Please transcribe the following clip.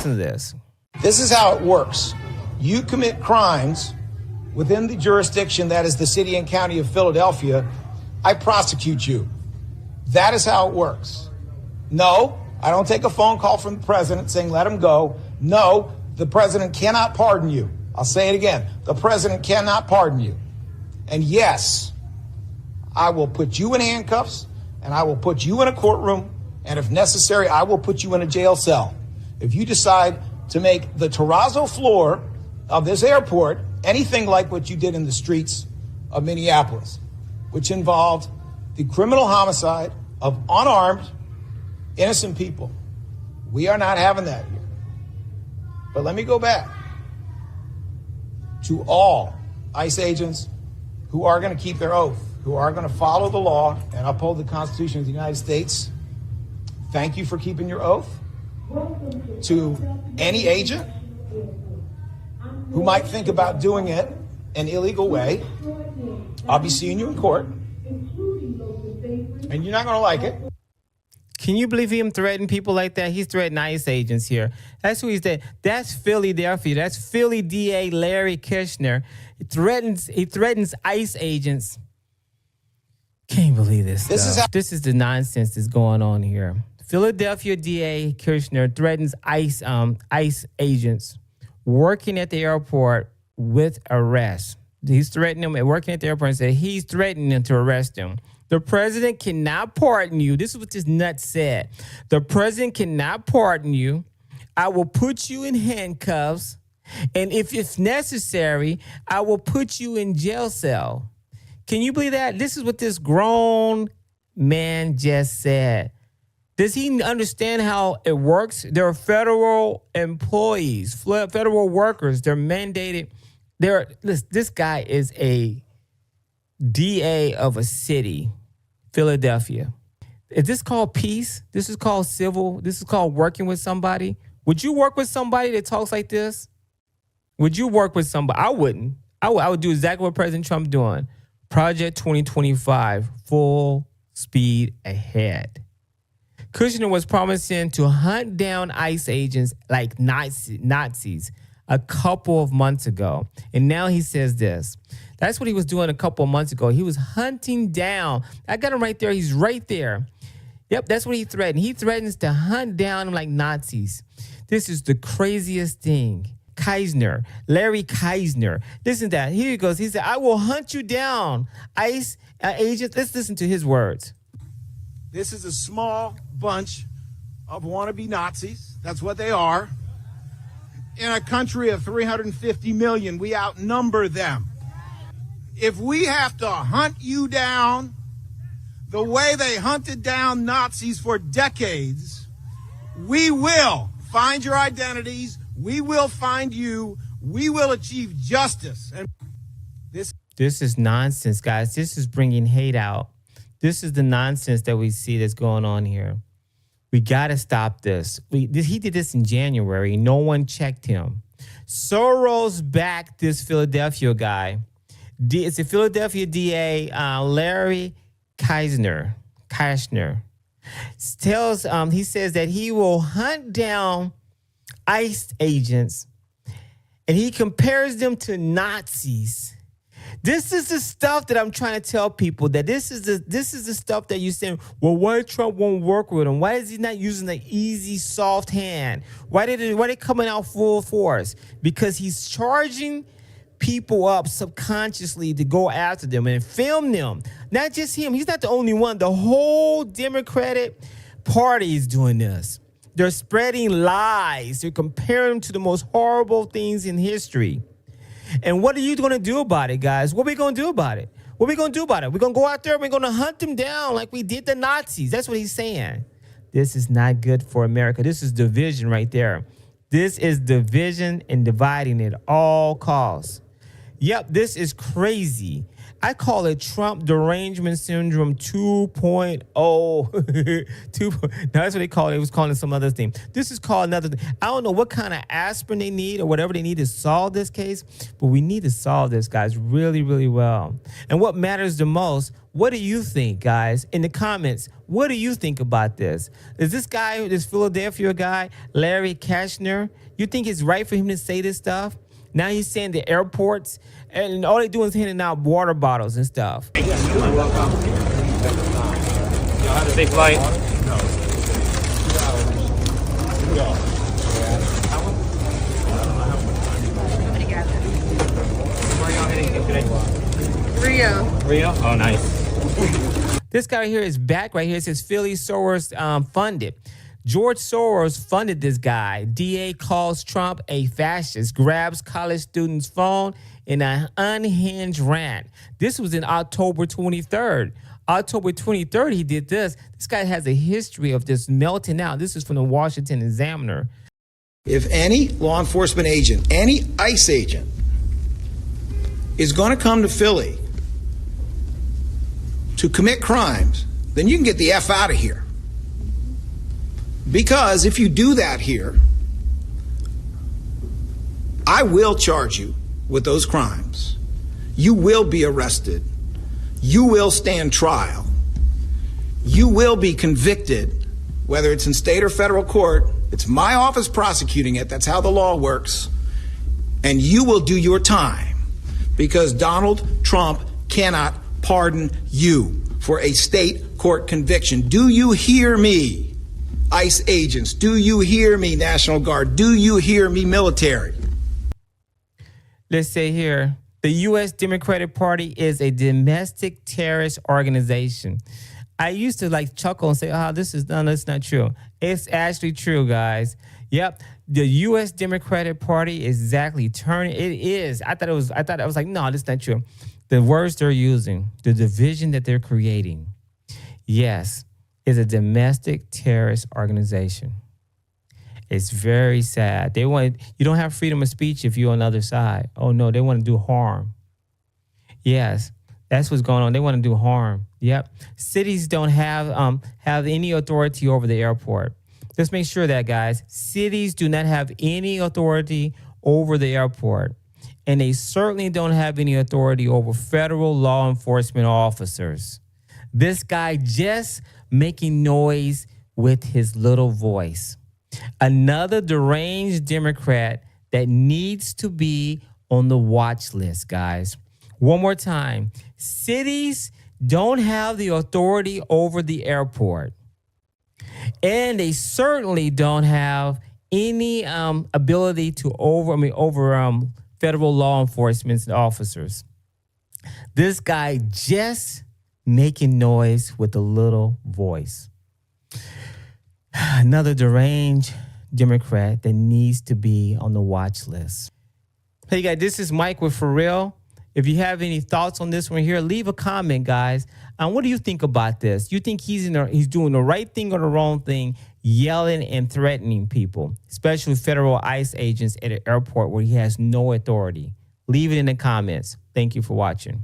Listen to this. This is how it works. You commit crimes within the jurisdiction that is the city and county of Philadelphia, I prosecute you. That is how it works. No, I don't take a phone call from the president saying let him go. No, the president cannot pardon you. I'll say it again. The president cannot pardon you. And yes, I will put you in handcuffs and I will put you in a courtroom. And if necessary, I will put you in a jail cell. If you decide to make the terrazzo floor of this airport anything like what you did in the streets of Minneapolis, which involved the criminal homicide of unarmed, innocent people. We are not having that here. But let me go back to all ICE agents who are going to keep their oath, who are going to follow the law and uphold the Constitution of the United States. Thank you for keeping your oath. To any agent who might think about doing it an illegal way, I'll be seeing you in court, and you're not going to like it. Can you believe him threatening people like that? He's threatening ICE agents here. That's who he's there. That's Philadelphia. That's Philly DA Larry Krasner. He threatens ICE agents. Can't believe this. This is the nonsense that's going on here. Philadelphia DA Krasner threatens ICE agents working at the airport with arrest. He's threatening them working at the airport and said he's threatening them to arrest them. The president cannot pardon you. This is what this nut said. The president cannot pardon you. I will put you in handcuffs. And if it's necessary, I will put you in jail cell. Can you believe that? This is what this grown man just said. Does he understand how it works? There are federal employees, federal workers. They're mandated. This guy is a DA of a city, Philadelphia. Is this called peace? This is called civil. This is called working with somebody. Would you work with somebody that talks like this? Would you work with somebody? I wouldn't. I would do exactly what President Trump doing. Project 2025, full speed ahead. Krasner was promising to hunt down ICE agents like Nazis a couple of months ago. And now he says this. That's what he was doing a couple of months ago. He was hunting down. I got him right there. He's right there. Yep, that's what he threatened. He threatens to hunt down them like Nazis. This is the craziest thing. Krasner, Larry Krasner. Listen to that. Here he goes. He said, I will hunt you down, ICE agents. Let's listen to his words. This is a small bunch of wannabe Nazis. That's what they are. In a country of 350 million, we outnumber them. If we have to hunt you down the way they hunted down Nazis for decades, we will find your identities. We will find you. We will achieve justice. And this is nonsense, guys. This is bringing hate out. This is the nonsense that we see that's going on here. We got to stop this. He did this in January. No one checked him. Soros backed this Philadelphia guy. It's a Philadelphia DA, Larry Krasner. He says that he will hunt down ICE agents, and he compares them to Nazis. This is the stuff that I'm trying to tell people, that this is the stuff that you're saying, well, why Trump won't work with him? Why is he not using the easy, soft hand? Why they coming out full force? Because he's charging people up subconsciously to go after them and film them. Not just him. He's not the only one. The whole Democratic Party is doing this. They're spreading lies. They're comparing them to the most horrible things in history. And what are you going to do about it, guys? What are we going to do about it? What are we going to do about it? We're going to go out there and we're going to hunt them down like we did the Nazis. That's what he's saying. This is not good for America. This is division right there. This is division and dividing at all costs. Yep, this is crazy. I call it Trump derangement syndrome 2.0. That's what they call it. It was calling it some other thing. This is called another thing. I don't know what kind of aspirin they need or whatever they need to solve this case, but we need to solve this, guys, really, really well. And what matters the most, what do you think, guys? In the comments, what do you think about this? Is this guy, this Philadelphia guy, Larry Krasner, you think it's right for him to say this stuff? Now he's saying the airports, and all they do is handing out water bottles and stuff. Y'all had a big flight? No. 2 hours. Where are y'all heading to today? Rio. Rio? Oh, nice. This guy right here is back right here. It says Philly Soros funded. George Soros funded this guy. DA calls Trump a fascist, grabs college student's phone in an unhinged rant. This was in October 23rd. October 23rd, he did this. This guy has a history of just melting out. This is from the Washington Examiner. If any law enforcement agent, any ICE agent, is going to come to Philly to commit crimes, then you can get the F out of here. Because if you do that here, I will charge you with those crimes. You will be arrested. You will stand trial. You will be convicted, whether it's in state or federal court. It's my office prosecuting it. That's how the law works. And you will do your time because Donald Trump cannot pardon you for a state court conviction. Do you hear me? ICE agents, do you hear me, National Guard? Do you hear me, military? Let's say here, the U.S. Democratic Party is a domestic terrorist organization. I used to like chuckle and say, that's not true. It's actually true, guys. Yep. The U.S. Democratic Party is exactly turning. It is. I was like, no, that's not true. The words they're using, the division that they're creating. Yes. Is a domestic terrorist organization. It's very sad. You don't have freedom of speech if you're on the other side. Oh no, they want to do harm. Yes, that's what's going on. They want to do harm. Yep. Cities don't have any authority over the airport. Let's make sure that, guys. Cities do not have any authority over the airport. And they certainly don't have any authority over federal law enforcement officers. This guy just making noise with his little voice. Another deranged Democrat that needs to be on the watch list, guys. One more time. Cities don't have the authority over the airport. And they certainly don't have any ability to over federal law enforcement officers. This guy just making noise with a little voice. Another deranged Democrat that needs to be on the watch list. Hey guys, this is Mike with For Real. If you have any thoughts on this one here, leave a comment, guys. What do you think about this? You think he's doing the right thing or the wrong thing, yelling and threatening people, especially federal ICE agents at an airport where he has no authority? Leave it in the comments. Thank you for watching.